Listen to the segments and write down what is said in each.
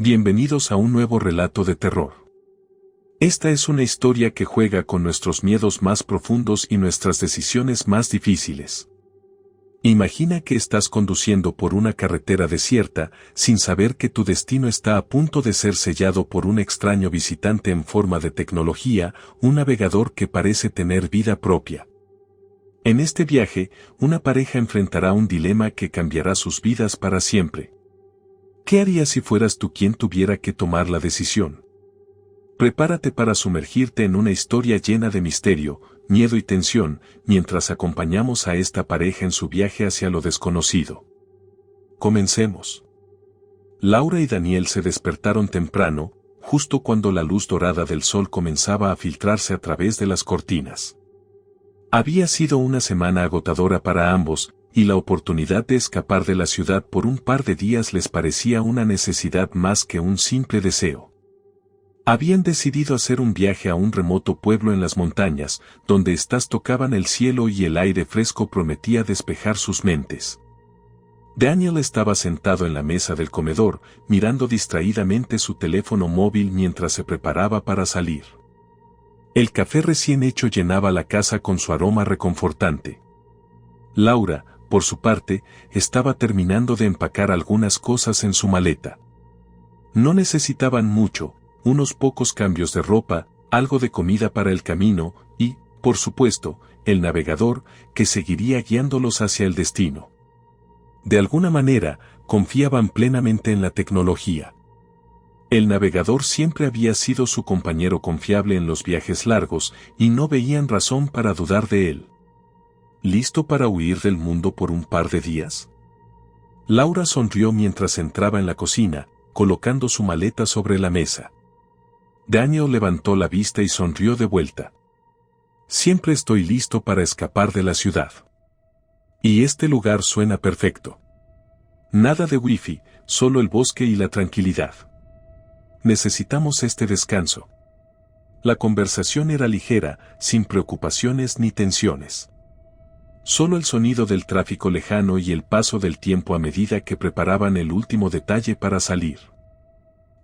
Bienvenidos a un nuevo relato de terror. Esta es una historia que juega con nuestros miedos más profundos y nuestras decisiones más difíciles. Imagina que estás conduciendo por una carretera desierta, sin saber que tu destino está a punto de ser sellado por un extraño visitante en forma de tecnología, un navegador que parece tener vida propia. En este viaje, una pareja enfrentará un dilema que cambiará sus vidas para siempre. ¿Qué harías si fueras tú quien tuviera que tomar la decisión? Prepárate para sumergirte en una historia llena de misterio, miedo y tensión, mientras acompañamos a esta pareja en su viaje hacia lo desconocido. Comencemos. Laura y Daniel se despertaron temprano, justo cuando la luz dorada del sol comenzaba a filtrarse a través de las cortinas. Había sido una semana agotadora para ambos, y la oportunidad de escapar de la ciudad por un par de días les parecía una necesidad más que un simple deseo. Habían decidido hacer un viaje a un remoto pueblo en las montañas, donde éstas tocaban el cielo y el aire fresco prometía despejar sus mentes. Daniel estaba sentado en la mesa del comedor, mirando distraídamente su teléfono móvil mientras se preparaba para salir. El café recién hecho llenaba la casa con su aroma reconfortante. Laura, por su parte, estaba terminando de empacar algunas cosas en su maleta. No necesitaban mucho, unos pocos cambios de ropa, algo de comida para el camino y, por supuesto, el navegador, que seguiría guiándolos hacia el destino. De alguna manera, confiaban plenamente en la tecnología. El navegador siempre había sido su compañero confiable en los viajes largos y no veían razón para dudar de él. ¿Listo para huir del mundo por un par de días? Laura sonrió mientras entraba en la cocina, colocando su maleta sobre la mesa. Daniel levantó la vista y sonrió de vuelta. Siempre estoy listo para escapar de la ciudad. Y este lugar suena perfecto. Nada de wifi, solo el bosque y la tranquilidad. Necesitamos este descanso. La conversación era ligera, sin preocupaciones ni tensiones. Solo el sonido del tráfico lejano y el paso del tiempo a medida que preparaban el último detalle para salir.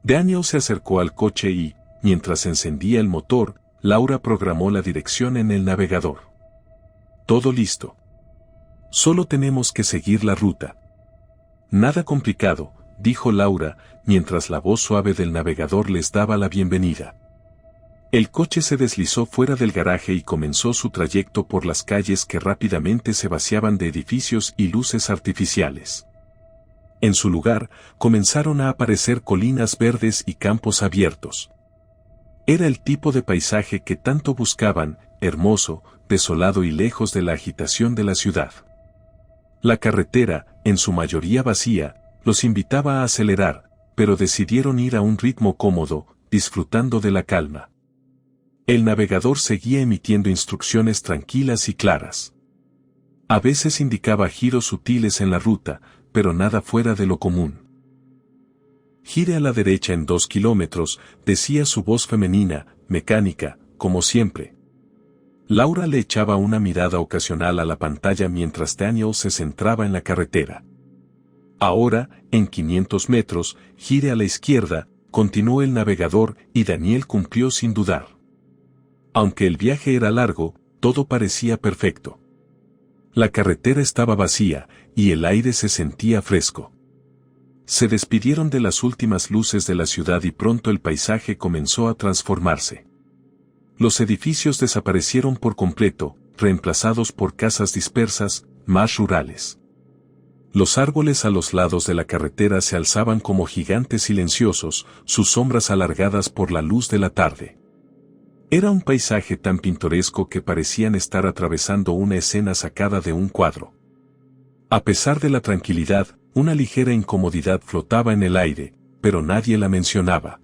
Daniel se acercó al coche y, mientras encendía el motor, Laura programó la dirección en el navegador. Todo listo. Solo tenemos que seguir la ruta. Nada complicado, dijo Laura, mientras la voz suave del navegador les daba la bienvenida. El coche se deslizó fuera del garaje y comenzó su trayecto por las calles que rápidamente se vaciaban de edificios y luces artificiales. En su lugar, comenzaron a aparecer colinas verdes y campos abiertos. Era el tipo de paisaje que tanto buscaban, hermoso, desolado y lejos de la agitación de la ciudad. La carretera, en su mayoría vacía, los invitaba a acelerar, pero decidieron ir a un ritmo cómodo, disfrutando de la calma. El navegador seguía emitiendo instrucciones tranquilas y claras. A veces indicaba giros sutiles en la ruta, pero nada fuera de lo común. Gire a la derecha en 2 kilómetros, decía su voz femenina, mecánica, como siempre. Laura le echaba una mirada ocasional a la pantalla mientras Daniel se centraba en la carretera. Ahora, en 500 metros, gire a la izquierda, continuó el navegador y Daniel cumplió sin dudar. Aunque el viaje era largo, todo parecía perfecto. La carretera estaba vacía, y el aire se sentía fresco. Se despidieron de las últimas luces de la ciudad y pronto el paisaje comenzó a transformarse. Los edificios desaparecieron por completo, reemplazados por casas dispersas, más rurales. Los árboles a los lados de la carretera se alzaban como gigantes silenciosos, sus sombras alargadas por la luz de la tarde. Era un paisaje tan pintoresco que parecían estar atravesando una escena sacada de un cuadro. A pesar de la tranquilidad, una ligera incomodidad flotaba en el aire, pero nadie la mencionaba.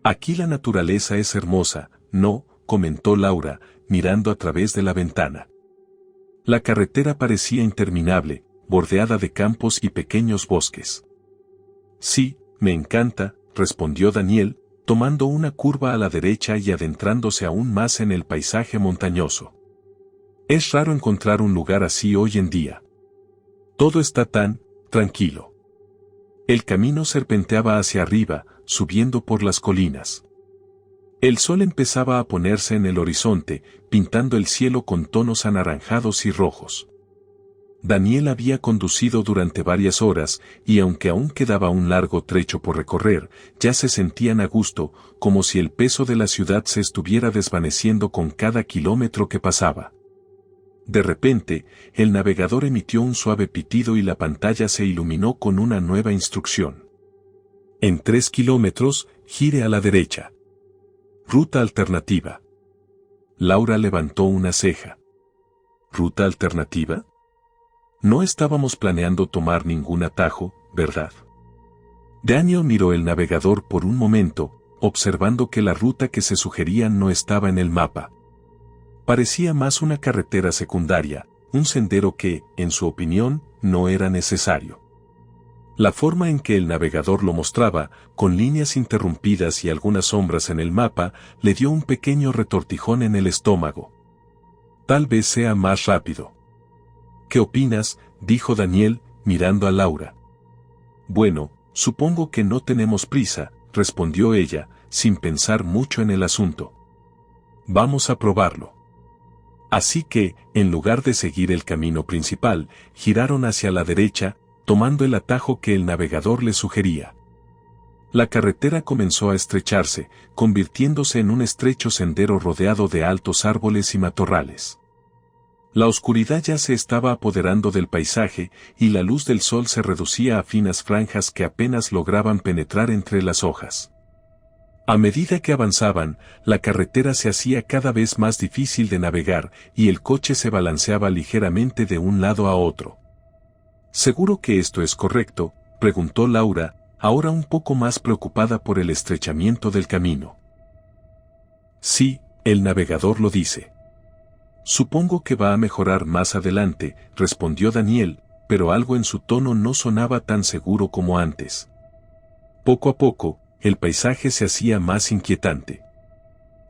Aquí la naturaleza es hermosa, ¿no?, comentó Laura, mirando a través de la ventana. La carretera parecía interminable, bordeada de campos y pequeños bosques. Sí, me encanta, respondió Daniel, tomando una curva a la derecha y adentrándose aún más en el paisaje montañoso. Es raro encontrar un lugar así hoy en día. Todo está tan tranquilo. El camino serpenteaba hacia arriba, subiendo por las colinas. El sol empezaba a ponerse en el horizonte, pintando el cielo con tonos anaranjados y rojos. Daniel había conducido durante varias horas, y aunque aún quedaba un largo trecho por recorrer, ya se sentían a gusto, como si el peso de la ciudad se estuviera desvaneciendo con cada kilómetro que pasaba. De repente, el navegador emitió un suave pitido y la pantalla se iluminó con una nueva instrucción. En 3 kilómetros, gire a la derecha. Ruta alternativa. Laura levantó una ceja. ¿Ruta alternativa? No estábamos planeando tomar ningún atajo, ¿verdad? Daniel miró el navegador por un momento, observando que la ruta que se sugería no estaba en el mapa. Parecía más una carretera secundaria, un sendero que, en su opinión, no era necesario. La forma en que el navegador lo mostraba, con líneas interrumpidas y algunas sombras en el mapa, le dio un pequeño retortijón en el estómago. Tal vez sea más rápido. ¿Qué opinas?, dijo Daniel, mirando a Laura. Bueno, supongo que no tenemos prisa, respondió ella, sin pensar mucho en el asunto. Vamos a probarlo. Así que, en lugar de seguir el camino principal, giraron hacia la derecha, tomando el atajo que el navegador les sugería. La carretera comenzó a estrecharse, convirtiéndose en un estrecho sendero rodeado de altos árboles y matorrales. La oscuridad ya se estaba apoderando del paisaje, y la luz del sol se reducía a finas franjas que apenas lograban penetrar entre las hojas. A medida que avanzaban, la carretera se hacía cada vez más difícil de navegar, y el coche se balanceaba ligeramente de un lado a otro. ¿Seguro que esto es correcto?, preguntó Laura, ahora un poco más preocupada por el estrechamiento del camino. Sí, el navegador lo dice. Supongo que va a mejorar más adelante, respondió Daniel, pero algo en su tono no sonaba tan seguro como antes. Poco a poco, el paisaje se hacía más inquietante.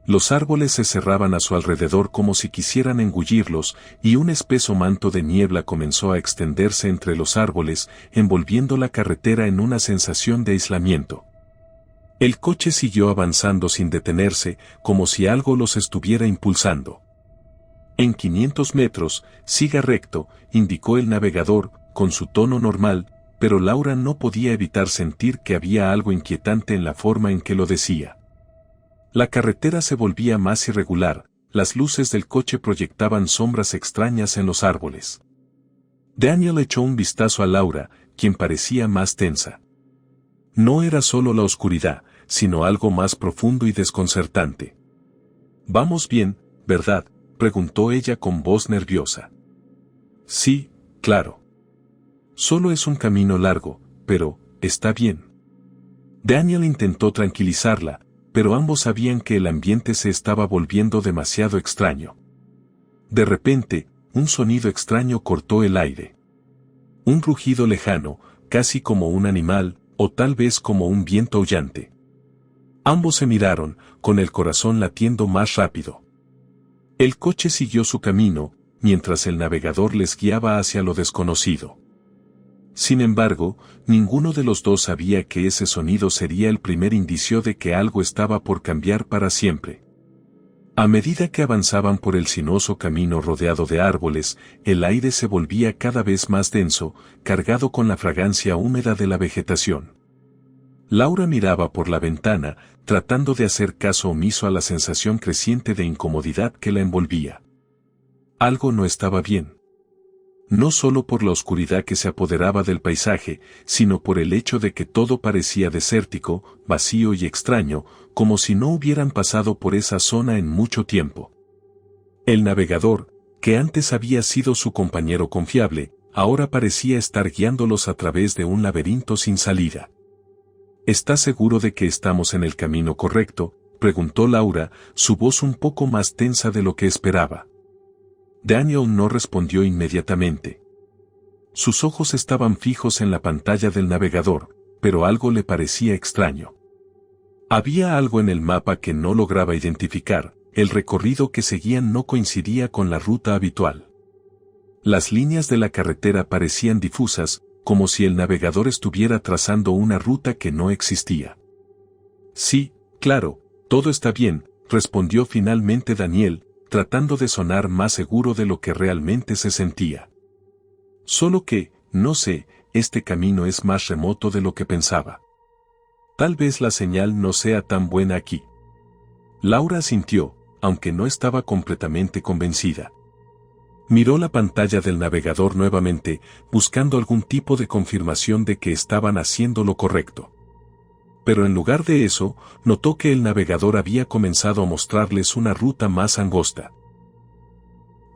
Los árboles se cerraban a su alrededor como si quisieran engullirlos, y un espeso manto de niebla comenzó a extenderse entre los árboles, envolviendo la carretera en una sensación de aislamiento. El coche siguió avanzando sin detenerse, como si algo los estuviera impulsando. En 500 metros, siga recto, indicó el navegador, con su tono normal, pero Laura no podía evitar sentir que había algo inquietante en la forma en que lo decía. La carretera se volvía más irregular, las luces del coche proyectaban sombras extrañas en los árboles. Daniel echó un vistazo a Laura, quien parecía más tensa. No era solo la oscuridad, sino algo más profundo y desconcertante. «Vamos bien, ¿verdad?», preguntó ella con voz nerviosa. «Sí, claro. Solo es un camino largo, pero, está bien». Daniel intentó tranquilizarla, pero ambos sabían que el ambiente se estaba volviendo demasiado extraño. De repente, un sonido extraño cortó el aire. Un rugido lejano, casi como un animal, o tal vez como un viento aullante. Ambos se miraron, con el corazón latiendo más rápido. El coche siguió su camino, mientras el navegador les guiaba hacia lo desconocido. Sin embargo, ninguno de los dos sabía que ese sonido sería el primer indicio de que algo estaba por cambiar para siempre. A medida que avanzaban por el sinuoso camino rodeado de árboles, el aire se volvía cada vez más denso, cargado con la fragancia húmeda de la vegetación. Laura miraba por la ventana, tratando de hacer caso omiso a la sensación creciente de incomodidad que la envolvía. Algo no estaba bien. No solo por la oscuridad que se apoderaba del paisaje, sino por el hecho de que todo parecía desértico, vacío y extraño, como si no hubieran pasado por esa zona en mucho tiempo. El navegador, que antes había sido su compañero confiable, ahora parecía estar guiándolos a través de un laberinto sin salida. ¿Estás seguro de que estamos en el camino correcto?, preguntó Laura, su voz un poco más tensa de lo que esperaba. Daniel no respondió inmediatamente. Sus ojos estaban fijos en la pantalla del navegador, pero algo le parecía extraño. Había algo en el mapa que no lograba identificar, el recorrido que seguían no coincidía con la ruta habitual. Las líneas de la carretera parecían difusas, como si el navegador estuviera trazando una ruta que no existía. Sí, claro, todo está bien, respondió finalmente Daniel, tratando de sonar más seguro de lo que realmente se sentía. Solo que, no sé, este camino es más remoto de lo que pensaba. Tal vez la señal no sea tan buena aquí. Laura asintió, aunque no estaba completamente convencida. Miró la pantalla del navegador nuevamente, buscando algún tipo de confirmación de que estaban haciendo lo correcto. Pero en lugar de eso, notó que el navegador había comenzado a mostrarles una ruta más angosta.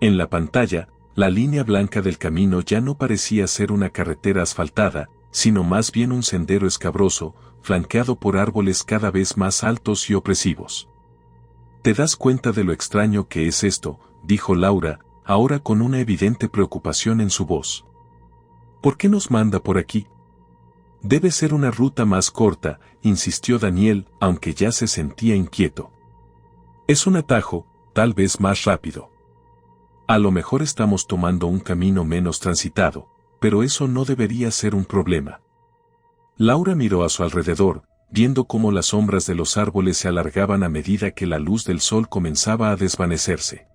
En la pantalla, la línea blanca del camino ya no parecía ser una carretera asfaltada, sino más bien un sendero escabroso, flanqueado por árboles cada vez más altos y opresivos. ¿Te das cuenta de lo extraño que es esto?, dijo Laura, ahora con una evidente preocupación en su voz. ¿Por qué nos manda por aquí? Debe ser una ruta más corta, insistió Daniel, aunque ya se sentía inquieto. Es un atajo, tal vez más rápido. A lo mejor estamos tomando un camino menos transitado, pero eso no debería ser un problema. Laura miró a su alrededor, viendo cómo las sombras de los árboles se alargaban a medida que la luz del sol comenzaba a desvanecerse.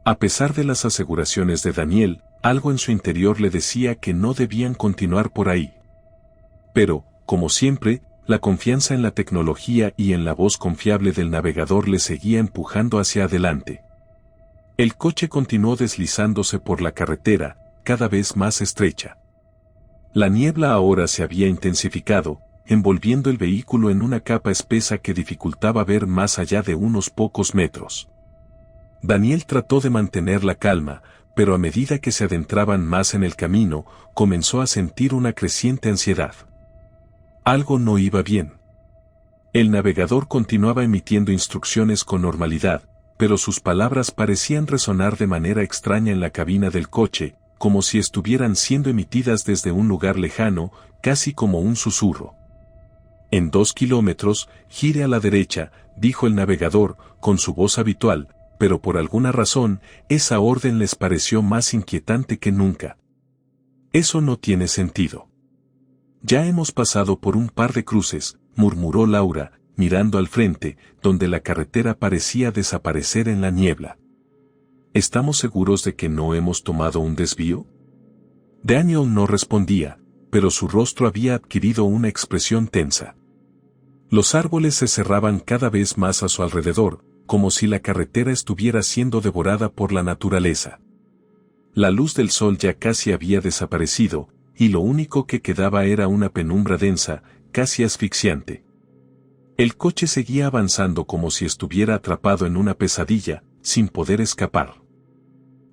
A pesar de las aseguraciones de Daniel, algo en su interior le decía que no debían continuar por ahí. Pero, como siempre, la confianza en la tecnología y en la voz confiable del navegador le seguía empujando hacia adelante. El coche continuó deslizándose por la carretera, cada vez más estrecha. La niebla ahora se había intensificado, envolviendo el vehículo en una capa espesa que dificultaba ver más allá de unos pocos metros. Daniel trató de mantener la calma, pero a medida que se adentraban más en el camino, comenzó a sentir una creciente ansiedad. Algo no iba bien. El navegador continuaba emitiendo instrucciones con normalidad, pero sus palabras parecían resonar de manera extraña en la cabina del coche, como si estuvieran siendo emitidas desde un lugar lejano, casi como un susurro. En 2 kilómetros, gire a la derecha, dijo el navegador, con su voz habitual, pero por alguna razón, esa orden les pareció más inquietante que nunca. Eso no tiene sentido. Ya hemos pasado por un par de cruces, murmuró Laura, mirando al frente, donde la carretera parecía desaparecer en la niebla. ¿Estamos seguros de que no hemos tomado un desvío? Daniel no respondía, pero su rostro había adquirido una expresión tensa. Los árboles se cerraban cada vez más a su alrededor, como si la carretera estuviera siendo devorada por la naturaleza. La luz del sol ya casi había desaparecido, y lo único que quedaba era una penumbra densa, casi asfixiante. El coche seguía avanzando como si estuviera atrapado en una pesadilla, sin poder escapar.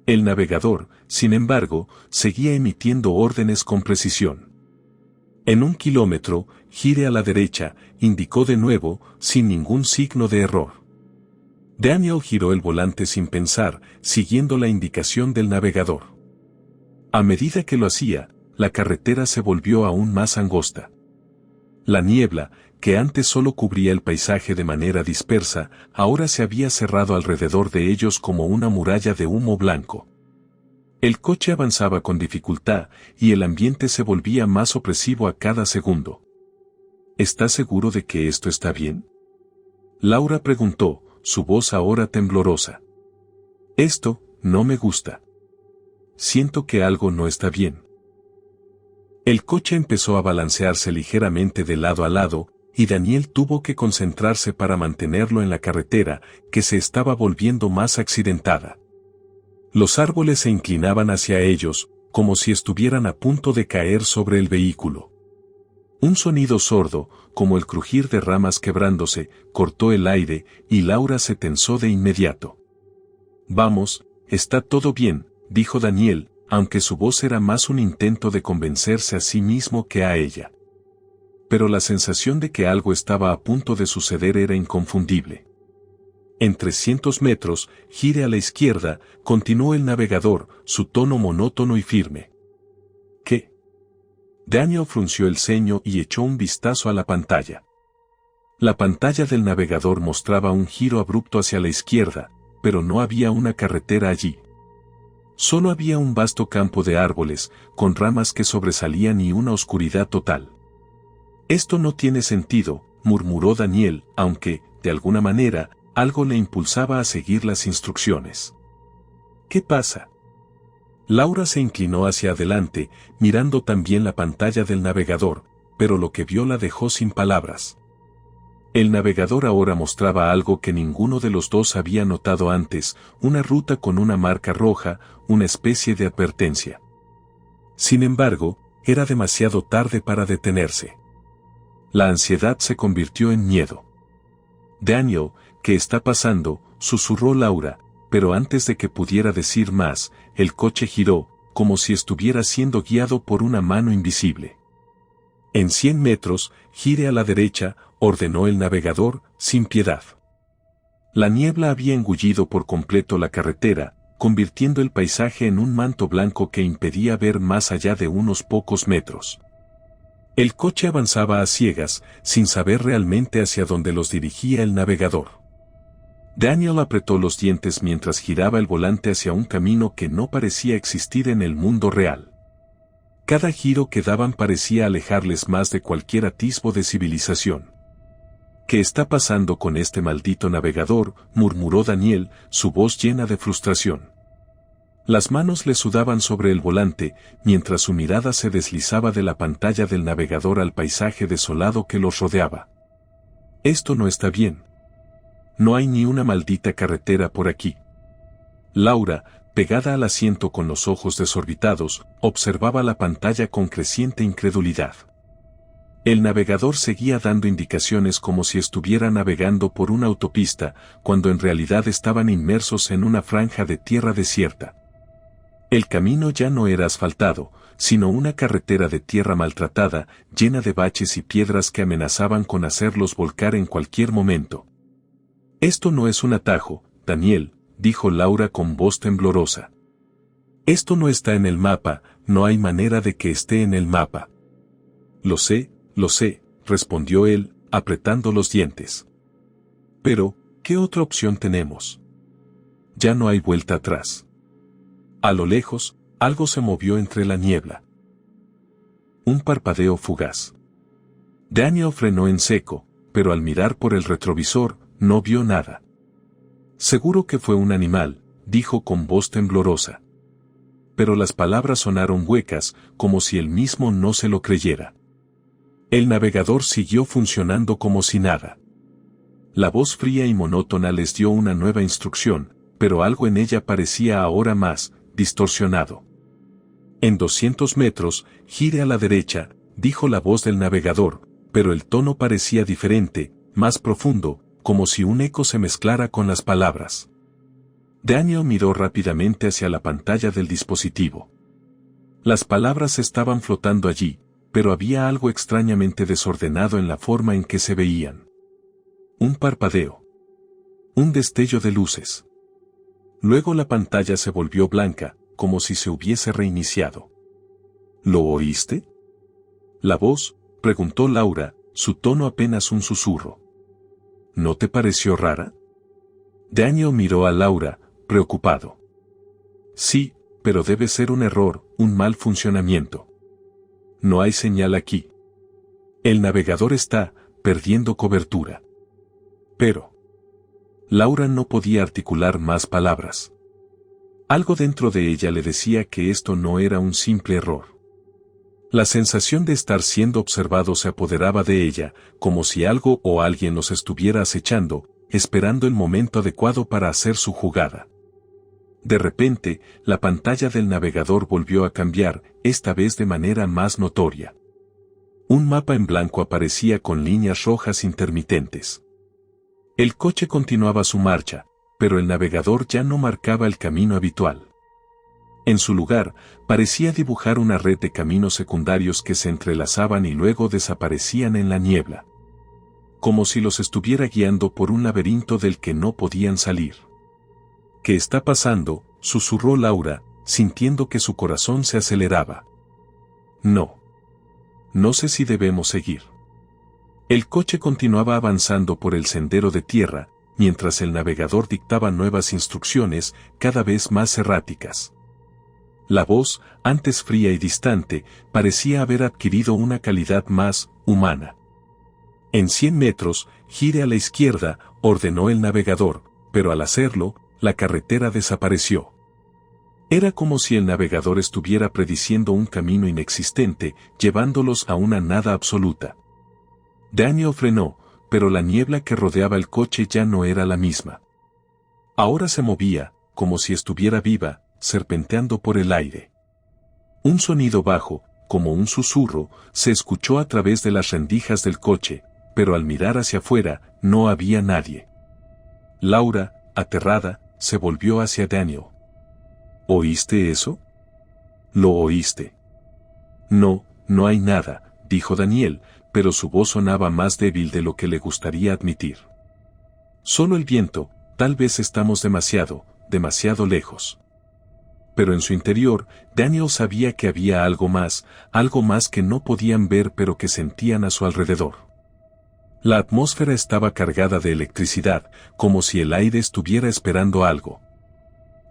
El navegador, sin embargo, seguía emitiendo órdenes con precisión. En 1 kilómetro, gire a la derecha, indicó de nuevo, sin ningún signo de error. Daniel giró el volante sin pensar, siguiendo la indicación del navegador. A medida que lo hacía, la carretera se volvió aún más angosta. La niebla, que antes solo cubría el paisaje de manera dispersa, ahora se había cerrado alrededor de ellos como una muralla de humo blanco. El coche avanzaba con dificultad, y el ambiente se volvía más opresivo a cada segundo. ¿Estás seguro de que esto está bien?, Laura preguntó, su voz ahora temblorosa. Esto, no me gusta. Siento que algo no está bien. El coche empezó a balancearse ligeramente de lado a lado, y Daniel tuvo que concentrarse para mantenerlo en la carretera, que se estaba volviendo más accidentada. Los árboles se inclinaban hacia ellos, como si estuvieran a punto de caer sobre el vehículo. Un sonido sordo, como el crujir de ramas quebrándose, cortó el aire, y Laura se tensó de inmediato. Vamos, está todo bien, dijo Daniel, aunque su voz era más un intento de convencerse a sí mismo que a ella. Pero la sensación de que algo estaba a punto de suceder era inconfundible. En 300 metros, gire a la izquierda, continuó el navegador, su tono monótono y firme. ¿Qué? Daniel frunció el ceño y echó un vistazo a la pantalla. La pantalla del navegador mostraba un giro abrupto hacia la izquierda, pero no había una carretera allí. Solo había un vasto campo de árboles, con ramas que sobresalían y una oscuridad total. Esto no tiene sentido, murmuró Daniel, aunque, de alguna manera, algo le impulsaba a seguir las instrucciones. ¿Qué pasa? Laura se inclinó hacia adelante, mirando también la pantalla del navegador, pero lo que vio la dejó sin palabras. El navegador ahora mostraba algo que ninguno de los dos había notado antes, una ruta con una marca roja, una especie de advertencia. Sin embargo, era demasiado tarde para detenerse. La ansiedad se convirtió en miedo. Daniel, ¿qué está pasando?, susurró Laura, pero antes de que pudiera decir más, el coche giró, como si estuviera siendo guiado por una mano invisible. En 100 metros, gire a la derecha, ordenó el navegador, sin piedad. La niebla había engullido por completo la carretera, convirtiendo el paisaje en un manto blanco que impedía ver más allá de unos pocos metros. El coche avanzaba a ciegas, sin saber realmente hacia dónde los dirigía el navegador. Daniel apretó los dientes mientras giraba el volante hacia un camino que no parecía existir en el mundo real. Cada giro que daban parecía alejarles más de cualquier atisbo de civilización. ¿Qué está pasando con este maldito navegador?, murmuró Daniel, su voz llena de frustración. Las manos le sudaban sobre el volante, mientras su mirada se deslizaba de la pantalla del navegador al paisaje desolado que los rodeaba. Esto no está bien. No hay ni una maldita carretera por aquí. Laura, pegada al asiento con los ojos desorbitados, observaba la pantalla con creciente incredulidad. El navegador seguía dando indicaciones como si estuviera navegando por una autopista, cuando en realidad estaban inmersos en una franja de tierra desierta. El camino ya no era asfaltado, sino una carretera de tierra maltratada, llena de baches y piedras que amenazaban con hacerlos volcar en cualquier momento. Esto no es un atajo, Daniel, dijo Laura con voz temblorosa. Esto no está en el mapa, no hay manera de que esté en el mapa. Lo sé, respondió él, apretando los dientes. Pero, ¿qué otra opción tenemos? Ya no hay vuelta atrás. A lo lejos, algo se movió entre la niebla. Un parpadeo fugaz. Daniel frenó en seco, pero al mirar por el retrovisor, no vio nada. Seguro que fue un animal, dijo con voz temblorosa. Pero las palabras sonaron huecas, como si él mismo no se lo creyera. El navegador siguió funcionando como si nada. La voz fría y monótona les dio una nueva instrucción, pero algo en ella parecía ahora más distorsionado. En 200 metros, gire a la derecha, dijo la voz del navegador, pero el tono parecía diferente, más profundo, como si un eco se mezclara con las palabras. Daniel miró rápidamente hacia la pantalla del dispositivo. Las palabras estaban flotando allí, pero había algo extrañamente desordenado en la forma en que se veían. Un parpadeo. Un destello de luces. Luego la pantalla se volvió blanca, como si se hubiese reiniciado. ¿Lo oíste? La voz, preguntó Laura, su tono apenas un susurro. ¿No te pareció rara? Daniel miró a Laura, preocupado. Sí, pero debe ser un error, un mal funcionamiento. No hay señal aquí. El navegador está perdiendo cobertura. Pero... Laura no podía articular más palabras. Algo dentro de ella le decía que esto no era un simple error. La sensación de estar siendo observado se apoderaba de ella, como si algo o alguien los estuviera acechando, esperando el momento adecuado para hacer su jugada. De repente, la pantalla del navegador volvió a cambiar, esta vez de manera más notoria. Un mapa en blanco aparecía con líneas rojas intermitentes. El coche continuaba su marcha, pero el navegador ya no marcaba el camino habitual. En su lugar, parecía dibujar una red de caminos secundarios que se entrelazaban y luego desaparecían en la niebla. Como si los estuviera guiando por un laberinto del que no podían salir. ¿Qué está pasando?, susurró Laura, sintiendo que su corazón se aceleraba. No. No sé si debemos seguir. El coche continuaba avanzando por el sendero de tierra, mientras el navegador dictaba nuevas instrucciones, cada vez más erráticas. La voz, antes fría y distante, parecía haber adquirido una calidad más humana. En 100 metros, gire a la izquierda, ordenó el navegador, pero al hacerlo, la carretera desapareció. Era como si el navegador estuviera prediciendo un camino inexistente, llevándolos a una nada absoluta. Daniel frenó, pero la niebla que rodeaba el coche ya no era la misma. Ahora se movía, como si estuviera viva, serpenteando por el aire. Un sonido bajo, como un susurro, se escuchó a través de las rendijas del coche, pero al mirar hacia afuera, no había nadie. Laura, aterrada, se volvió hacia Daniel. ¿Oíste eso? ¿Lo oíste? No, no hay nada, dijo Daniel, pero su voz sonaba más débil de lo que le gustaría admitir. Solo el viento, tal vez estamos demasiado lejos. Pero en su interior, Daniel sabía que había algo más que no podían ver pero que sentían a su alrededor. La atmósfera estaba cargada de electricidad, como si el aire estuviera esperando algo.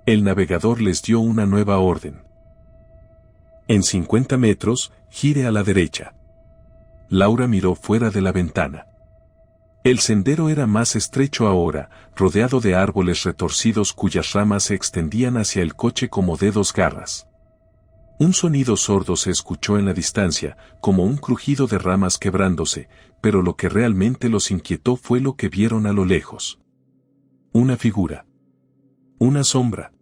El navegador les dio una nueva orden. En 50 metros, gire a la derecha. Laura miró fuera de la ventana. El sendero era más estrecho ahora, rodeado de árboles retorcidos cuyas ramas se extendían hacia el coche como dedos garras. Un sonido sordo se escuchó en la distancia, como un crujido de ramas quebrándose, pero lo que realmente los inquietó fue lo que vieron a lo lejos. Una figura. Una sombra.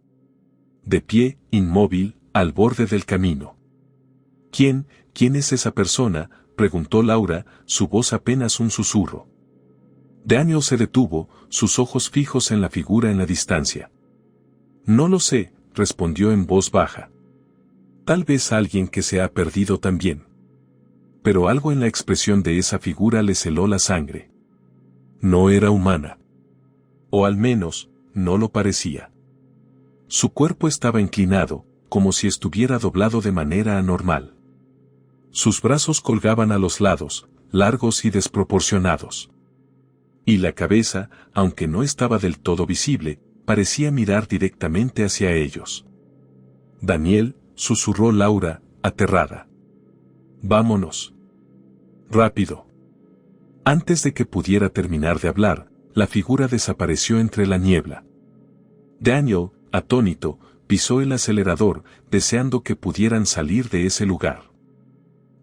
De pie, inmóvil, al borde del camino. ¿Quién es esa persona?, preguntó Laura, su voz apenas un susurro. Daniel se detuvo, sus ojos fijos en la figura en la distancia. No lo sé, respondió en voz baja. Tal vez alguien que se ha perdido también. Pero algo en la expresión de esa figura le heló la sangre. No era humana. O al menos, no lo parecía. Su cuerpo estaba inclinado, como si estuviera doblado de manera anormal. Sus brazos colgaban a los lados, largos y desproporcionados. Y la cabeza, aunque no estaba del todo visible, parecía mirar directamente hacia ellos. Daniel, susurró Laura, aterrada. Vámonos. Rápido. Antes de que pudiera terminar de hablar, la figura desapareció entre la niebla. Daniel, atónito, pisó el acelerador, deseando que pudieran salir de ese lugar.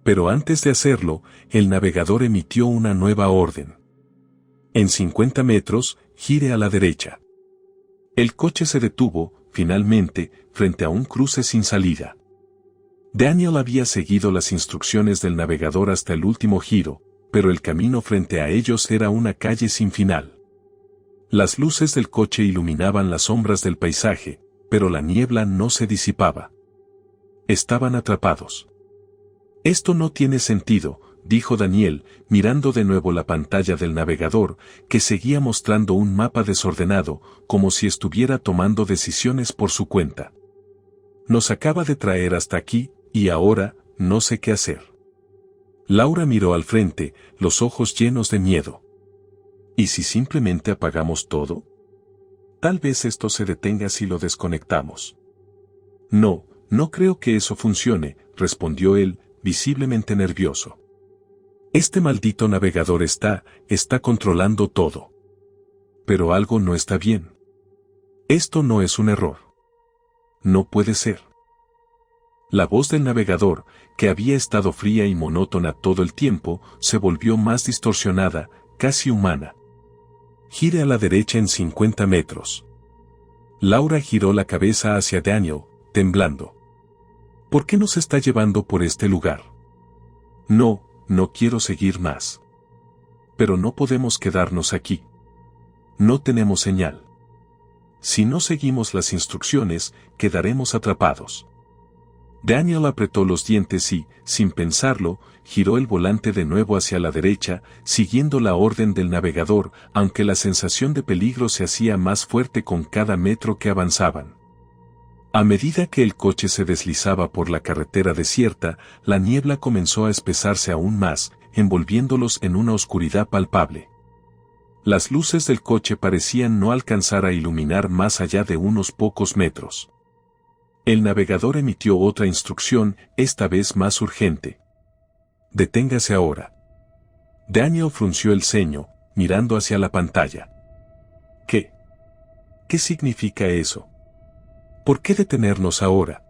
Pero antes de hacerlo, el navegador emitió una nueva orden. En 50 metros, gire a la derecha. El coche se detuvo, finalmente, frente a un cruce sin salida. Daniel había seguido las instrucciones del navegador hasta el último giro, pero el camino frente a ellos era una calle sin final. Las luces del coche iluminaban las sombras del paisaje, pero la niebla no se disipaba. Estaban atrapados. Esto no tiene sentido, dijo Daniel, mirando de nuevo la pantalla del navegador, que seguía mostrando un mapa desordenado, como si estuviera tomando decisiones por su cuenta. Nos acaba de traer hasta aquí, y ahora, no sé qué hacer. Laura miró al frente, los ojos llenos de miedo. ¿Y si simplemente apagamos todo? Tal vez esto se detenga si lo desconectamos. No, no creo que eso funcione, respondió él, visiblemente nervioso. Este maldito navegador está controlando todo. Pero algo no está bien. Esto no es un error. No puede ser. La voz del navegador, que había estado fría y monótona todo el tiempo, se volvió más distorsionada, casi humana. Gire a la derecha en 50 metros. Laura giró la cabeza hacia Daniel, temblando. ¿Por qué nos está llevando por este lugar? No quiero seguir más. Pero no podemos quedarnos aquí. No tenemos señal. Si no seguimos las instrucciones, quedaremos atrapados. Daniel apretó los dientes y, sin pensarlo, giró el volante de nuevo hacia la derecha, siguiendo la orden del navegador, aunque la sensación de peligro se hacía más fuerte con cada metro que avanzaban. A medida que el coche se deslizaba por la carretera desierta, la niebla comenzó a espesarse aún más, envolviéndolos en una oscuridad palpable. Las luces del coche parecían no alcanzar a iluminar más allá de unos pocos metros. El navegador emitió otra instrucción, esta vez más urgente. Deténgase ahora. Daniel frunció el ceño, mirando hacia la pantalla. ¿Qué? ¿Qué significa eso? ¿Por qué detenernos ahora?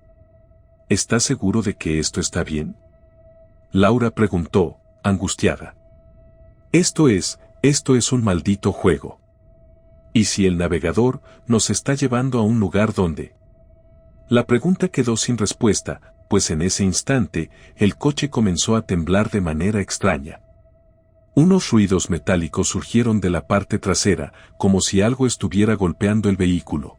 ¿Estás seguro de que esto está bien? Laura preguntó, angustiada. Esto es un maldito juego. ¿Y si el navegador nos está llevando a un lugar donde? La pregunta quedó sin respuesta, pues en ese instante, el coche comenzó a temblar de manera extraña. Unos ruidos metálicos surgieron de la parte trasera, como si algo estuviera golpeando el vehículo.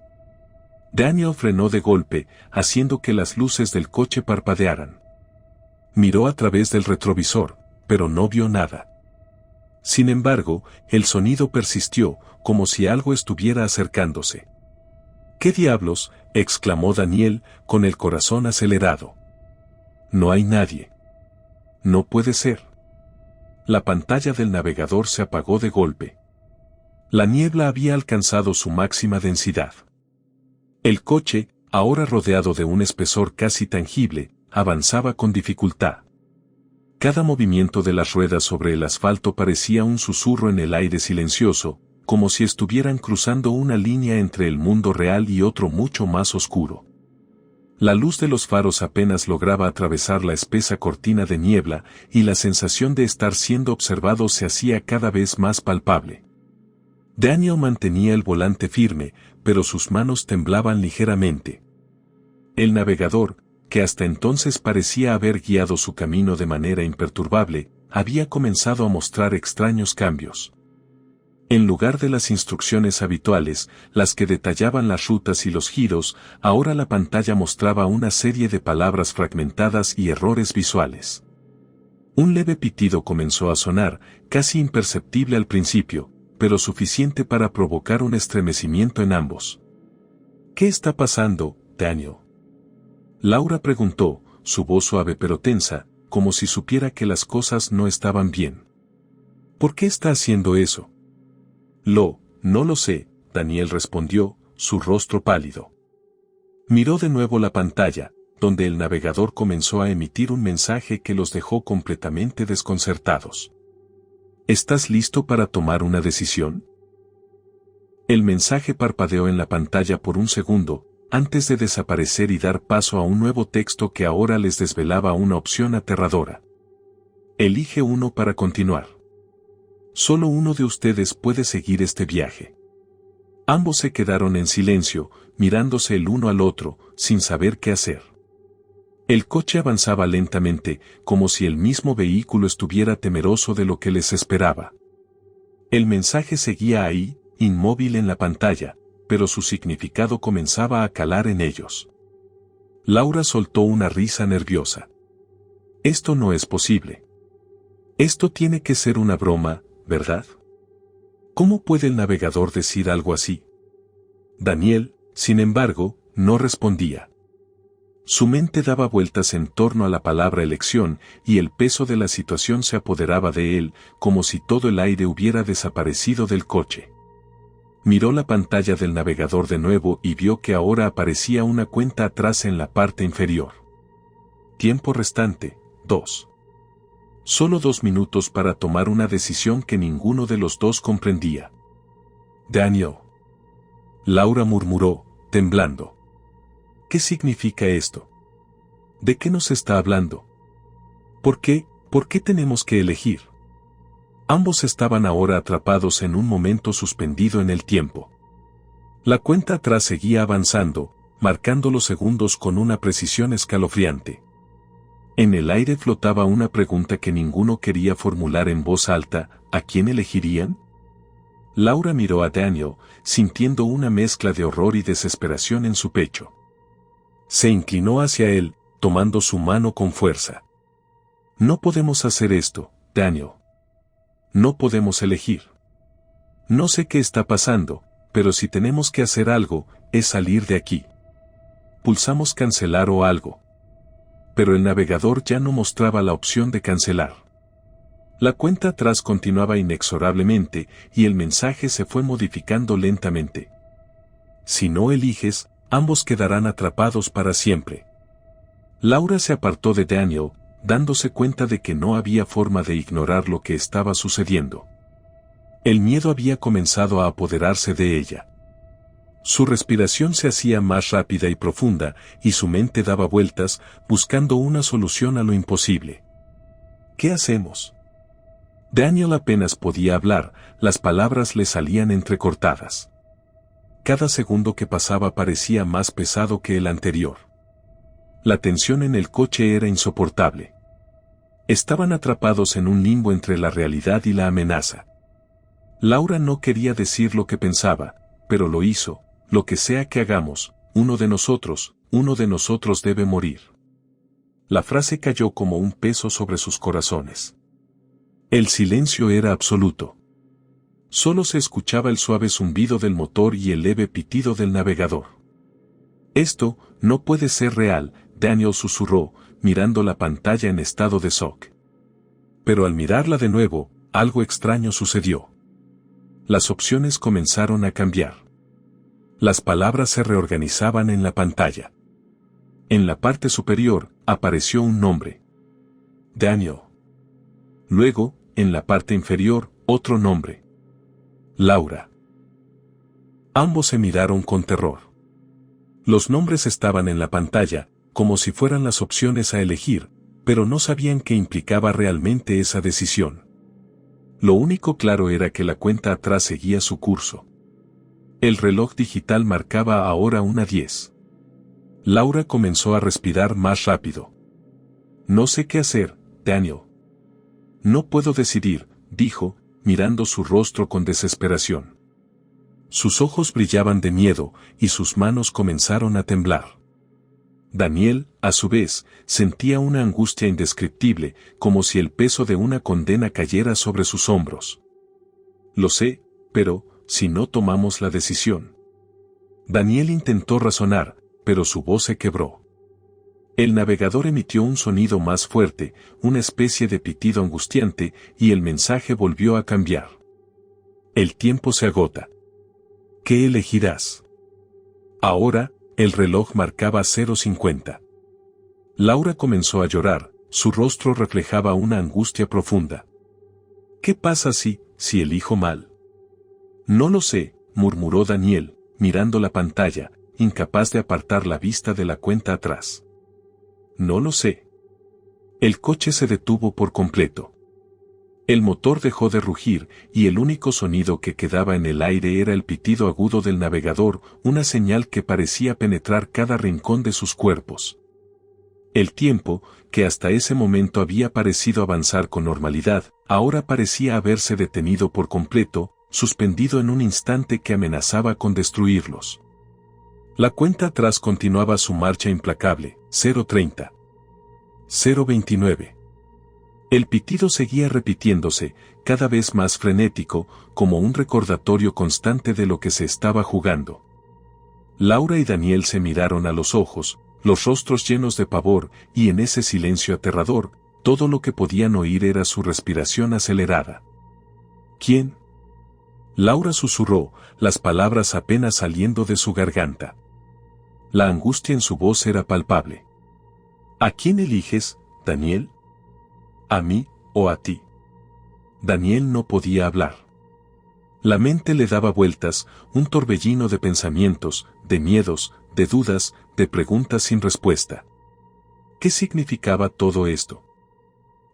Daniel frenó de golpe, haciendo que las luces del coche parpadearan. Miró a través del retrovisor, pero no vio nada. Sin embargo, el sonido persistió, como si algo estuviera acercándose. ¿Qué diablos?, exclamó Daniel, con el corazón acelerado. No hay nadie. No puede ser. La pantalla del navegador se apagó de golpe. La niebla había alcanzado su máxima densidad. El coche, ahora rodeado de un espesor casi tangible, avanzaba con dificultad. Cada movimiento de las ruedas sobre el asfalto parecía un susurro en el aire silencioso, como si estuvieran cruzando una línea entre el mundo real y otro mucho más oscuro. La luz de los faros apenas lograba atravesar la espesa cortina de niebla, y la sensación de estar siendo observado se hacía cada vez más palpable. Daniel mantenía el volante firme, pero sus manos temblaban ligeramente. El navegador, que hasta entonces parecía haber guiado su camino de manera imperturbable, había comenzado a mostrar extraños cambios. En lugar de las instrucciones habituales, las que detallaban las rutas y los giros, ahora la pantalla mostraba una serie de palabras fragmentadas y errores visuales. Un leve pitido comenzó a sonar, casi imperceptible al principio, pero suficiente para provocar un estremecimiento en ambos. ¿Qué está pasando, Daniel? Laura preguntó, su voz suave pero tensa, como si supiera que las cosas no estaban bien. ¿Por qué está haciendo eso? No lo sé, Daniel respondió, su rostro pálido. Miró de nuevo la pantalla, donde el navegador comenzó a emitir un mensaje que los dejó completamente desconcertados. ¿Estás listo para tomar una decisión? El mensaje parpadeó en la pantalla por un segundo, antes de desaparecer y dar paso a un nuevo texto que ahora les desvelaba una opción aterradora. Elige uno para continuar. Solo uno de ustedes puede seguir este viaje. Ambos se quedaron en silencio, mirándose el uno al otro, sin saber qué hacer. El coche avanzaba lentamente, como si el mismo vehículo estuviera temeroso de lo que les esperaba. El mensaje seguía ahí, inmóvil en la pantalla, pero su significado comenzaba a calar en ellos. Laura soltó una risa nerviosa. Esto no es posible. Esto tiene que ser una broma, ¿verdad? ¿Cómo puede el navegador decir algo así? Daniel, sin embargo, no respondía. Su mente daba vueltas en torno a la palabra elección, y el peso de la situación se apoderaba de él, como si todo el aire hubiera desaparecido del coche. Miró la pantalla del navegador de nuevo y vio que ahora aparecía una cuenta atrás en la parte inferior. Tiempo restante, 2. Solo 2 minutos para tomar una decisión que ninguno de los dos comprendía. Daniel. Laura murmuró, temblando. ¿Qué significa esto? ¿De qué nos está hablando? ¿Por qué tenemos que elegir? Ambos estaban ahora atrapados en un momento suspendido en el tiempo. La cuenta atrás seguía avanzando, marcando los segundos con una precisión escalofriante. En el aire flotaba una pregunta que ninguno quería formular en voz alta: ¿a quién elegirían? Laura miró a Daniel, sintiendo una mezcla de horror y desesperación en su pecho. Se inclinó hacia él, tomando su mano con fuerza. No podemos hacer esto, Daniel. No podemos elegir. No sé qué está pasando, pero si tenemos que hacer algo, es salir de aquí. Pulsamos cancelar o algo. Pero el navegador ya no mostraba la opción de cancelar. La cuenta atrás continuaba inexorablemente, y el mensaje se fue modificando lentamente. Si no eliges, ambos quedarán atrapados para siempre. Laura se apartó de Daniel, dándose cuenta de que no había forma de ignorar lo que estaba sucediendo. El miedo había comenzado a apoderarse de ella. Su respiración se hacía más rápida y profunda, y su mente daba vueltas, buscando una solución a lo imposible. ¿Qué hacemos? Daniel apenas podía hablar, las palabras le salían entrecortadas. Cada segundo que pasaba parecía más pesado que el anterior. La tensión en el coche era insoportable. Estaban atrapados en un limbo entre la realidad y la amenaza. Laura no quería decir lo que pensaba, pero lo hizo. Lo que sea que hagamos, uno de nosotros debe morir. La frase cayó como un peso sobre sus corazones. El silencio era absoluto. Solo se escuchaba el suave zumbido del motor y el leve pitido del navegador. Esto no puede ser real, Daniel susurró, mirando la pantalla en estado de shock. Pero al mirarla de nuevo, algo extraño sucedió. Las opciones comenzaron a cambiar. Las palabras se reorganizaban en la pantalla. En la parte superior, apareció un nombre. Daniel. Luego, en la parte inferior, otro nombre. Laura. Ambos se miraron con terror. Los nombres estaban en la pantalla, como si fueran las opciones a elegir, pero no sabían qué implicaba realmente esa decisión. Lo único claro era que la cuenta atrás seguía su curso. El reloj digital marcaba ahora una 10. Laura comenzó a respirar más rápido. No sé qué hacer, Daniel. No puedo decidir, dijo, mirando su rostro con desesperación. Sus ojos brillaban de miedo, y sus manos comenzaron a temblar. Daniel, a su vez, sentía una angustia indescriptible, como si el peso de una condena cayera sobre sus hombros. Lo sé, pero, si no tomamos la decisión. Daniel intentó razonar, pero su voz se quebró. El navegador emitió un sonido más fuerte, una especie de pitido angustiante, y el mensaje volvió a cambiar. El tiempo se agota. ¿Qué elegirás? Ahora, el reloj marcaba 0:50. Laura comenzó a llorar, su rostro reflejaba una angustia profunda. ¿Qué pasa si elijo mal? No lo sé, murmuró Daniel, mirando la pantalla, incapaz de apartar la vista de la cuenta atrás. No lo sé. El coche se detuvo por completo. El motor dejó de rugir, y el único sonido que quedaba en el aire era el pitido agudo del navegador, una señal que parecía penetrar cada rincón de sus cuerpos. El tiempo, que hasta ese momento había parecido avanzar con normalidad, ahora parecía haberse detenido por completo, suspendido en un instante que amenazaba con destruirlos. La cuenta atrás continuaba su marcha implacable, 0:30. 0:29. El pitido seguía repitiéndose, cada vez más frenético, como un recordatorio constante de lo que se estaba jugando. Laura y Daniel se miraron a los ojos, los rostros llenos de pavor, y en ese silencio aterrador, todo lo que podían oír era su respiración acelerada. ¿Quién? Laura susurró, las palabras apenas saliendo de su garganta. La angustia en su voz era palpable. ¿A quién eliges, Daniel? ¿A mí, o a ti? Daniel no podía hablar. La mente le daba vueltas, un torbellino de pensamientos, de miedos, de dudas, de preguntas sin respuesta. ¿Qué significaba todo esto?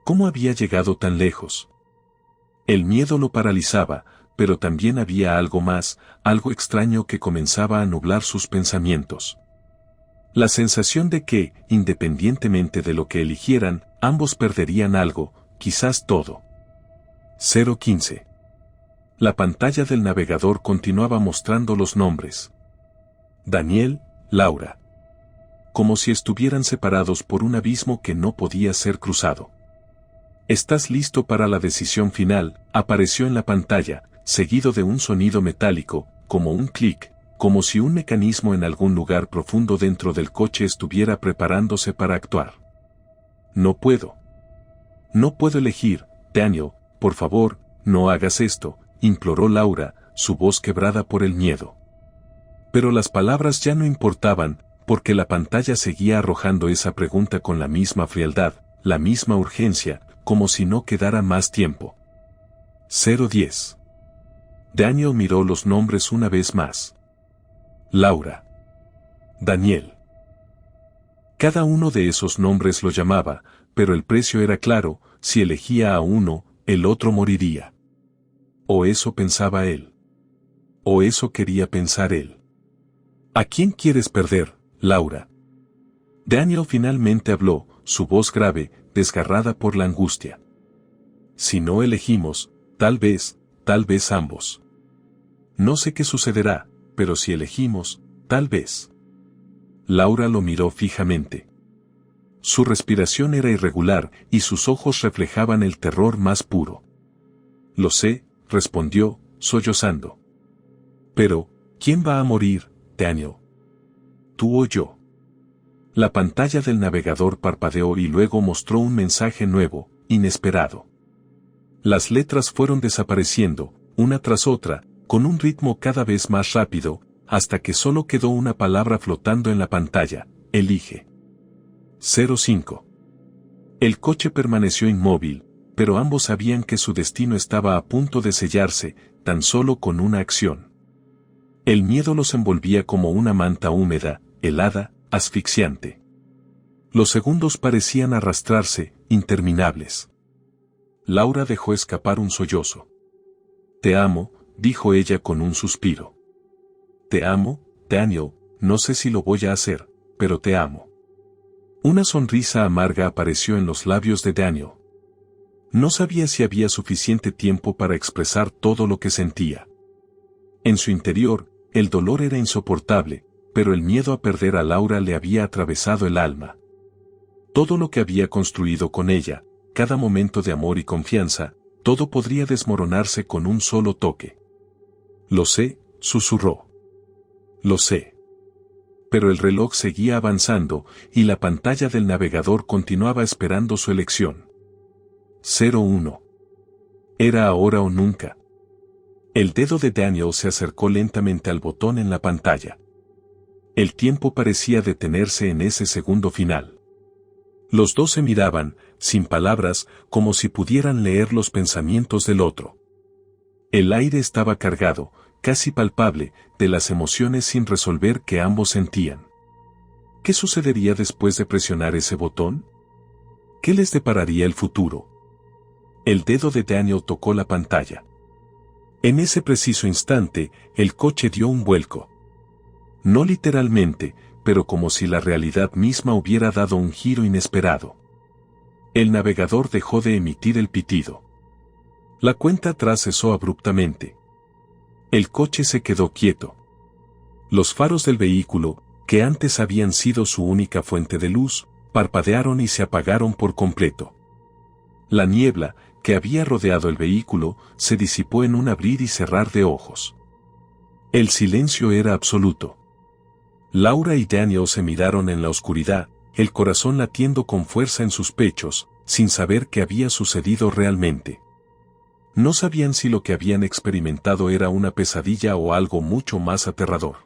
¿Cómo había llegado tan lejos? El miedo lo paralizaba, pero también había algo más, algo extraño que comenzaba a nublar sus pensamientos. La sensación de que, independientemente de lo que eligieran, ambos perderían algo, quizás todo. 0:15. La pantalla del navegador continuaba mostrando los nombres. Daniel, Laura. Como si estuvieran separados por un abismo que no podía ser cruzado. ¿Estás listo para la decisión final?, apareció en la pantalla, seguido de un sonido metálico, como un clic, como si un mecanismo en algún lugar profundo dentro del coche estuviera preparándose para actuar. No puedo. No puedo elegir, Daniel, por favor, no hagas esto, imploró Laura, su voz quebrada por el miedo. Pero las palabras ya no importaban, porque la pantalla seguía arrojando esa pregunta con la misma frialdad, la misma urgencia, como si no quedara más tiempo. 010. Daniel miró los nombres una vez más. Laura. Daniel. Cada uno de esos nombres lo llamaba, pero el precio era claro: si elegía a uno, el otro moriría. O eso pensaba él. O eso quería pensar él. ¿A quién quieres perder, Laura? Daniel finalmente habló, su voz grave, desgarrada por la angustia. Si no elegimos, tal vez ambos. No sé qué sucederá, pero si elegimos, tal vez. Laura lo miró fijamente. Su respiración era irregular y sus ojos reflejaban el terror más puro. Lo sé, respondió, sollozando. Pero, ¿quién va a morir, Daniel? ¿Tú o yo? La pantalla del navegador parpadeó y luego mostró un mensaje nuevo, inesperado. Las letras fueron desapareciendo, una tras otra, con un ritmo cada vez más rápido, hasta que solo quedó una palabra flotando en la pantalla: elige. 05. El coche permaneció inmóvil, pero ambos sabían que su destino estaba a punto de sellarse, tan solo con una acción. El miedo los envolvía como una manta húmeda, helada, asfixiante. Los segundos parecían arrastrarse, interminables. Laura dejó escapar un sollozo. Te amo, dijo ella con un suspiro. Te amo, Daniel, no sé si lo voy a hacer, pero te amo. Una sonrisa amarga apareció en los labios de Daniel. No sabía si había suficiente tiempo para expresar todo lo que sentía. En su interior, el dolor era insoportable, pero el miedo a perder a Laura le había atravesado el alma. Todo lo que había construido con ella, cada momento de amor y confianza, todo podría desmoronarse con un solo toque. Lo sé, susurró. Lo sé. Pero el reloj seguía avanzando, y la pantalla del navegador continuaba esperando su elección. 01. Era ahora o nunca. El dedo de Daniel se acercó lentamente al botón en la pantalla. El tiempo parecía detenerse en ese segundo final. Los dos se miraban, sin palabras, como si pudieran leer los pensamientos del otro. El aire estaba cargado, casi palpable, de las emociones sin resolver que ambos sentían. ¿Qué sucedería después de presionar ese botón? ¿Qué les depararía el futuro? El dedo de Daniel tocó la pantalla. En ese preciso instante, el coche dio un vuelco. No literalmente, pero como si la realidad misma hubiera dado un giro inesperado. El navegador dejó de emitir el pitido. La cuenta atrás cesó abruptamente. El coche se quedó quieto. Los faros del vehículo, que antes habían sido su única fuente de luz, parpadearon y se apagaron por completo. La niebla, que había rodeado el vehículo, se disipó en un abrir y cerrar de ojos. El silencio era absoluto. Laura y Daniel se miraron en la oscuridad, el corazón latiendo con fuerza en sus pechos, sin saber qué había sucedido realmente. No sabían si lo que habían experimentado era una pesadilla o algo mucho más aterrador.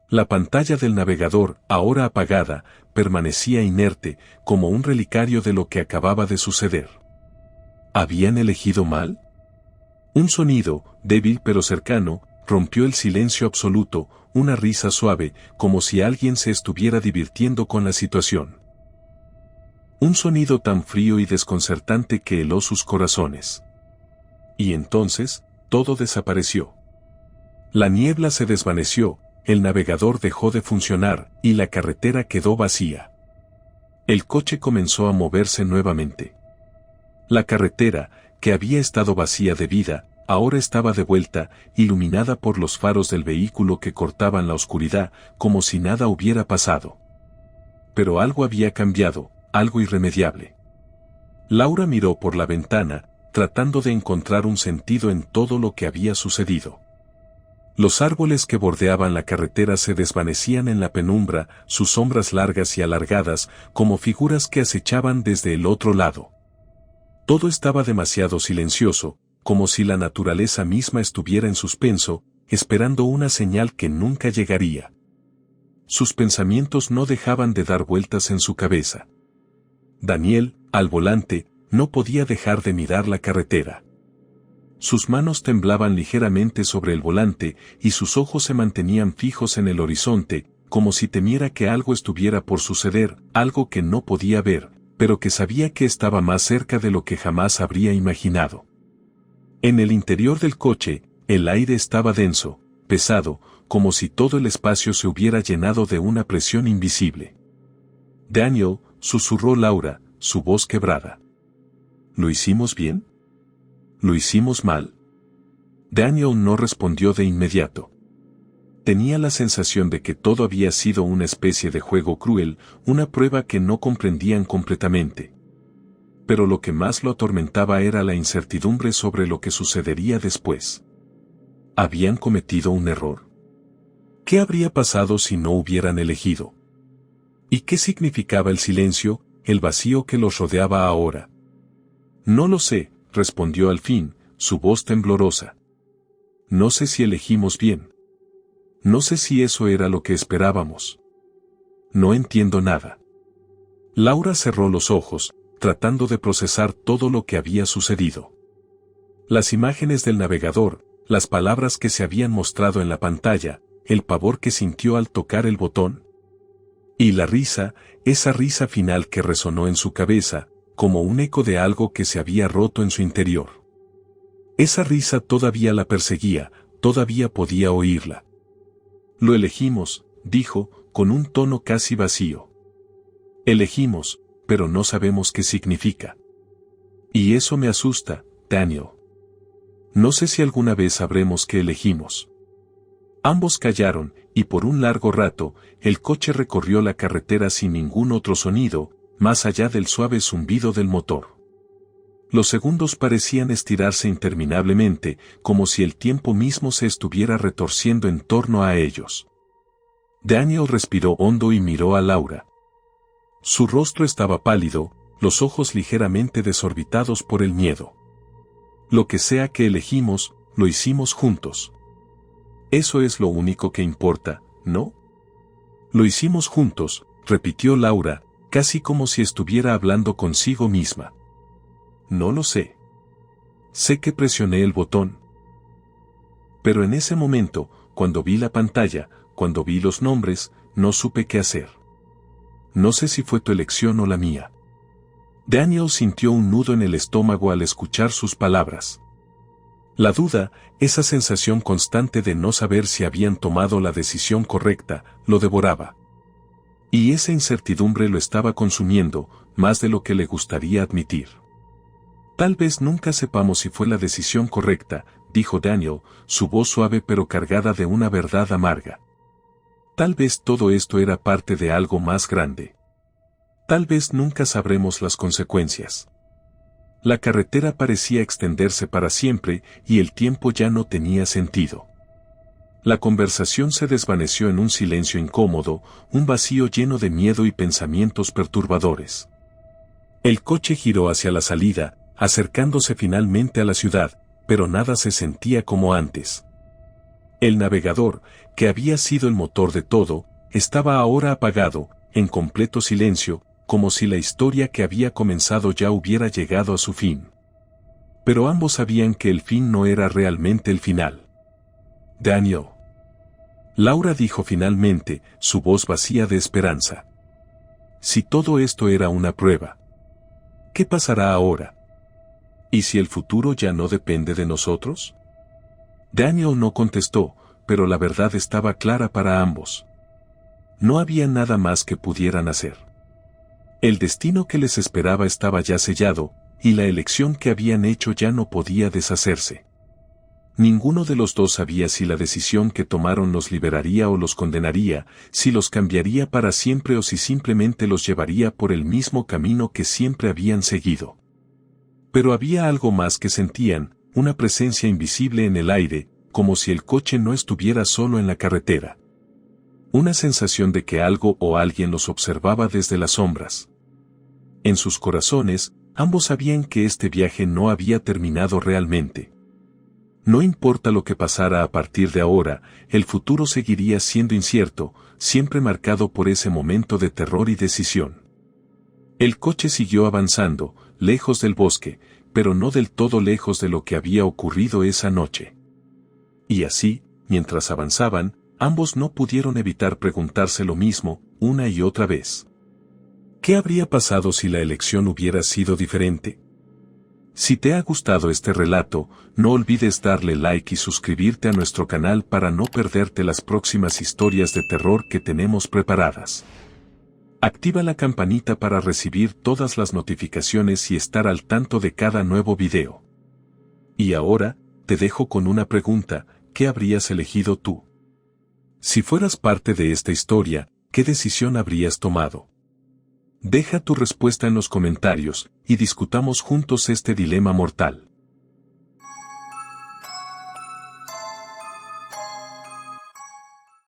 La pantalla del navegador, ahora apagada, permanecía inerte, como un relicario de lo que acababa de suceder. ¿Habían elegido mal? Un sonido, débil pero cercano, rompió el silencio absoluto, una risa suave, como si alguien se estuviera divirtiendo con la situación. Un sonido tan frío y desconcertante que heló sus corazones. Y entonces, todo desapareció. La niebla se desvaneció, el navegador dejó de funcionar, y la carretera quedó vacía. El coche comenzó a moverse nuevamente. La carretera, que había estado vacía de vida, ahora estaba de vuelta, iluminada por los faros del vehículo que cortaban la oscuridad, como si nada hubiera pasado. Pero algo había cambiado, algo irremediable. Laura miró por la ventana, tratando de encontrar un sentido en todo lo que había sucedido. Los árboles que bordeaban la carretera se desvanecían en la penumbra, sus sombras largas y alargadas, como figuras que acechaban desde el otro lado. Todo estaba demasiado silencioso, como si la naturaleza misma estuviera en suspenso, esperando una señal que nunca llegaría. Sus pensamientos no dejaban de dar vueltas en su cabeza. Daniel, al volante, no podía dejar de mirar la carretera. Sus manos temblaban ligeramente sobre el volante y sus ojos se mantenían fijos en el horizonte, como si temiera que algo estuviera por suceder, algo que no podía ver, pero que sabía que estaba más cerca de lo que jamás habría imaginado. En el interior del coche, el aire estaba denso, pesado, como si todo el espacio se hubiera llenado de una presión invisible. Daniel, susurró Laura, su voz quebrada. ¿Lo hicimos bien? ¿Lo hicimos mal? Daniel no respondió de inmediato. Tenía la sensación de que todo había sido una especie de juego cruel, una prueba que no comprendían completamente. Pero lo que más lo atormentaba era la incertidumbre sobre lo que sucedería después. ¿Habían cometido un error? ¿Qué habría pasado si no hubieran elegido? ¿Y qué significaba el silencio, el vacío que los rodeaba ahora? No lo sé, respondió al fin, su voz temblorosa. No sé si elegimos bien. No sé si eso era lo que esperábamos. No entiendo nada. Laura cerró los ojos, tratando de procesar todo lo que había sucedido. Las imágenes del navegador, las palabras que se habían mostrado en la pantalla, el pavor que sintió al tocar el botón. Y la risa, esa risa final que resonó en su cabeza, como un eco de algo que se había roto en su interior. Esa risa todavía la perseguía, todavía podía oírla. Lo elegimos, dijo, con un tono casi vacío. Elegimos, pero no sabemos qué significa. Y eso me asusta, Daniel. No sé si alguna vez sabremos qué elegimos. Ambos callaron, y por un largo rato, el coche recorrió la carretera sin ningún otro sonido, más allá del suave zumbido del motor. Los segundos parecían estirarse interminablemente, como si el tiempo mismo se estuviera retorciendo en torno a ellos. Daniel respiró hondo y miró a Laura. Su rostro estaba pálido, los ojos ligeramente desorbitados por el miedo. Lo que sea que elegimos, lo hicimos juntos. Eso es lo único que importa, ¿no? Lo hicimos juntos, repitió Laura, casi como si estuviera hablando consigo misma. No lo sé. Sé que presioné el botón. Pero en ese momento, cuando vi la pantalla, cuando vi los nombres, no supe qué hacer. No sé si fue tu elección o la mía. Daniel sintió un nudo en el estómago al escuchar sus palabras. La duda, esa sensación constante de no saber si habían tomado la decisión correcta, lo devoraba. Y esa incertidumbre lo estaba consumiendo, más de lo que le gustaría admitir. Tal vez nunca sepamos si fue la decisión correcta, dijo Daniel, su voz suave pero cargada de una verdad amarga. Tal vez todo esto era parte de algo más grande. Tal vez nunca sabremos las consecuencias. La carretera parecía extenderse para siempre y el tiempo ya no tenía sentido. La conversación se desvaneció en un silencio incómodo, un vacío lleno de miedo y pensamientos perturbadores. El coche giró hacia la salida, acercándose finalmente a la ciudad, pero nada se sentía como antes. El navegador, que había sido el motor de todo, estaba ahora apagado, en completo silencio, como si la historia que había comenzado ya hubiera llegado a su fin. Pero ambos sabían que el fin no era realmente el final. Daniel. Laura dijo finalmente, su voz vacía de esperanza. Si todo esto era una prueba, ¿qué pasará ahora? ¿Y si el futuro ya no depende de nosotros? Daniel no contestó, pero la verdad estaba clara para ambos. No había nada más que pudieran hacer. El destino que les esperaba estaba ya sellado, y la elección que habían hecho ya no podía deshacerse. Ninguno de los dos sabía si la decisión que tomaron los liberaría o los condenaría, si los cambiaría para siempre o si simplemente los llevaría por el mismo camino que siempre habían seguido. Pero había algo más que sentían, una presencia invisible en el aire, como si el coche no estuviera solo en la carretera. Una sensación de que algo o alguien los observaba desde las sombras. En sus corazones, ambos sabían que este viaje no había terminado realmente. No importa lo que pasara a partir de ahora, el futuro seguiría siendo incierto, siempre marcado por ese momento de terror y decisión. El coche siguió avanzando, lejos del bosque, pero no del todo lejos de lo que había ocurrido esa noche. Y así, mientras avanzaban, ambos no pudieron evitar preguntarse lo mismo, una y otra vez. ¿Qué habría pasado si la elección hubiera sido diferente? Si te ha gustado este relato, no olvides darle like y suscribirte a nuestro canal para no perderte las próximas historias de terror que tenemos preparadas. Activa la campanita para recibir todas las notificaciones y estar al tanto de cada nuevo video. Y ahora, te dejo con una pregunta, ¿qué habrías elegido tú? Si fueras parte de esta historia, ¿qué decisión habrías tomado? Deja tu respuesta en los comentarios y discutamos juntos este dilema mortal.